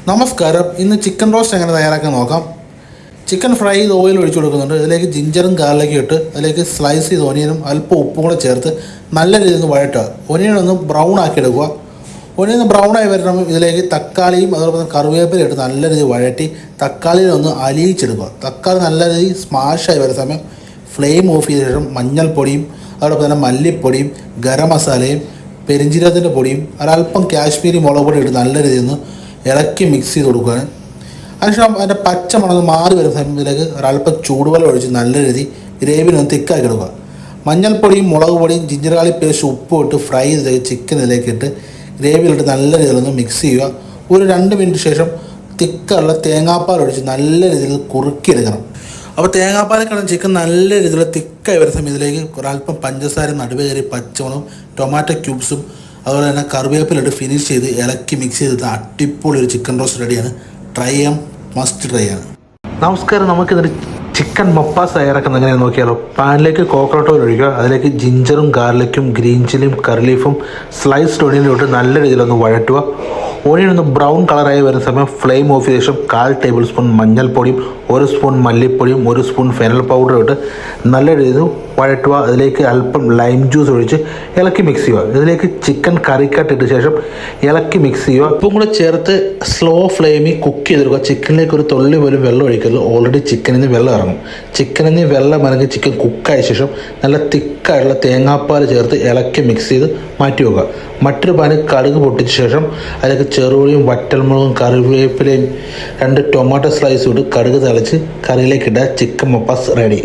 നമസ്കാരം. ഇന്ന് chicken roast എങ്ങനെ തയ്യാറാക്കാൻ നോക്കാം. ചിക്കൻ ഫ്രൈ ചെയ്ത് ഓയിൽ ഒഴിച്ചു കൊടുക്കുന്നുണ്ട്. ഇതിലേക്ക് ജിഞ്ചറും ഗാർലിക്കും ഇട്ട് അതിലേക്ക് സ്ലൈസ് ചെയ്ത് ഒനിയനും അല്പം ഉപ്പും കൂടെ ചേർത്ത് നല്ല രീതിയിൽ ഒന്ന് വഴറ്റുക. ഒനിയനൊന്ന് ബ്രൗൺ ആക്കി എടുക്കുക. ഒനിയൻ ബ്രൗണായി വരണം. ഇതിലേക്ക് തക്കാളിയും അതോടൊപ്പം തന്നെ കറിവേപ്പില ഇട്ട് നല്ല രീതിയിൽ വഴറ്റി തക്കാളിയിലൊന്ന് അലിയിച്ചെടുക്കുക. തക്കാളി നല്ല രീതിയിൽ സ്മാഷായി വരുന്ന സമയം ഫ്ലെയിം ഓഫ് ചെയ്ത ശേഷം മഞ്ഞൾപ്പൊടിയും അതോടൊപ്പം തന്നെ മല്ലിപ്പൊടിയും ഗരം മസാലയും പെരിഞ്ജീരകത്തിൻ്റെ പൊടിയും ഒരല്പം കാശ്മീരി മുളക് പൊടി ഇട്ട് നല്ല രീതിയിൽ ഒന്ന് ഇളക്കി മിക്സ് ചെയ്ത് കൊടുക്കുകയാണ്. അതിനുശേഷം അതിൻ്റെ പച്ച മണം മാറി വരുന്ന സമയത്തിലേക്ക് ഒരല്പം ചൂടുവെള്ളം ഒഴിച്ച് നല്ല രീതി ഗ്രേവിനൊന്ന് തിക്കാക്കി എടുക്കുക. മഞ്ഞൾപ്പൊടിയും മുളക് പൊടിയും ജിഞ്ചർ ഗാർലിക് പേസ്റ്റ് ഉപ്പും ഇട്ട് ഫ്രൈ ചെയ്ത് ചിക്കൻ ഇതിലേക്ക് ഇട്ട് ഗ്രേവിയിലിട്ട് നല്ല രീതിയിലൊന്ന് മിക്സ് ചെയ്യുക. ഒരു 2 മിനിറ്റ് ശേഷം തിക്കുള്ള തേങ്ങാപ്പാൽ ഒഴിച്ച് നല്ല രീതിയിൽ കുറുക്കിയെടുക്കണം. അപ്പോൾ തേങ്ങാപ്പാലൊക്കെ ചിക്കൻ നല്ല രീതിയിൽ തിക്കായി വരുന്ന സമയം ഇതിലേക്ക് ഒരല്പം പഞ്ചസാര നടുവേ കയറി പച്ചമുളകും ടൊമാറ്റോ ക്യൂബ്സും അതുപോലെ തന്നെ കറിവേപ്പിലിട്ട് ഫിനിഷ് ചെയ്ത് ഇളക്കി മിക്സ് ചെയ്ത് അടിപൊളി ഒരു ചിക്കൻ റോസ്റ്റ് റെഡിയാണ്. ട്രൈ ചെയ്യാം, മസ്റ്റ് ട്രൈ ആണ്. നമസ്കാരം. നമുക്കിതൊരു ചിക്കൻ മപ്പാസ് തയ്യാറാക്കുന്നത് എങ്ങനെയാണെന്ന് നോക്കിയാലോ. പാനിലേക്ക് കോക്കനട്ട് ഓയിൽ ഒഴിക്കുക. അതിലേക്ക് ജിഞ്ചറും ഗാർലിക്കും ഗ്രീൻ ചില്ലിയും കറി ലീഫും സ്ലൈസ്ഡ് ഒണിയനും ഇട്ട് നല്ല രീതിയിലൊന്ന് വഴറ്റുക. ഒണിയൻ ഒന്ന് ബ്രൗൺ കളറായി വരുന്ന സമയം ഫ്ലെയിം ഓഫ് ചെയ്ത ശേഷം 1/4 ടേബിൾ സ്പൂൺ മഞ്ഞൾപ്പൊടിയും 1 സ്പൂൺ മല്ലിപ്പൊടിയും 1 സ്പൂൺ ഫെനൽ പൗഡറും ഇട്ട് നല്ല രീതിയിൽ വഴറ്റുക. അതിലേക്ക് അല്പം ലൈം ജ്യൂസ് ഒഴിച്ച് ഇളക്കി മിക്സ് ചെയ്യുക. ഇതിലേക്ക് ചിക്കൻ കറിക്കട്ട് ഇട്ട ശേഷം ഇളക്കി മിക്സ് ചെയ്യുക. ഉപ്പും കൂടെ ചേർത്ത് സ്ലോ ഫ്ലെയിമിൽ കുക്ക് ചെയ്തെടുക്കുക. ചിക്കനിലേക്ക് ഒരു തുള്ളി പോലും വെള്ളം ഒഴിക്കരുത്. ഓൾറെഡി ചിക്കനിൽ നിന്ന് വെള്ളം ഇറങ്ങും. ചിക്കനിൽ നിന്ന് വെള്ളം ഇറങ്ങി ചിക്കൻ കുക്കായ ശേഷം നല്ല തിക്കായിട്ടുള്ള തേങ്ങാപ്പാൽ ചേർത്ത് ഇളക്കി മിക്സ് ചെയ്ത് മാറ്റി വെക്കുക. മറ്റൊരു പാനിൽ കടുക് പൊട്ടിച്ച ശേഷം അതിലേക്ക് ചെറുള്ളിയും വറ്റൽമുളകും കറിവേപ്പിലയും 2 ടൊമാറ്റോ സ്ലൈസും ഇട്ട് കടുക് തിളച്ച് കറിയിലേക്ക് ഇടുക. ചിക്കൻ മപ്പാസ് റെഡി.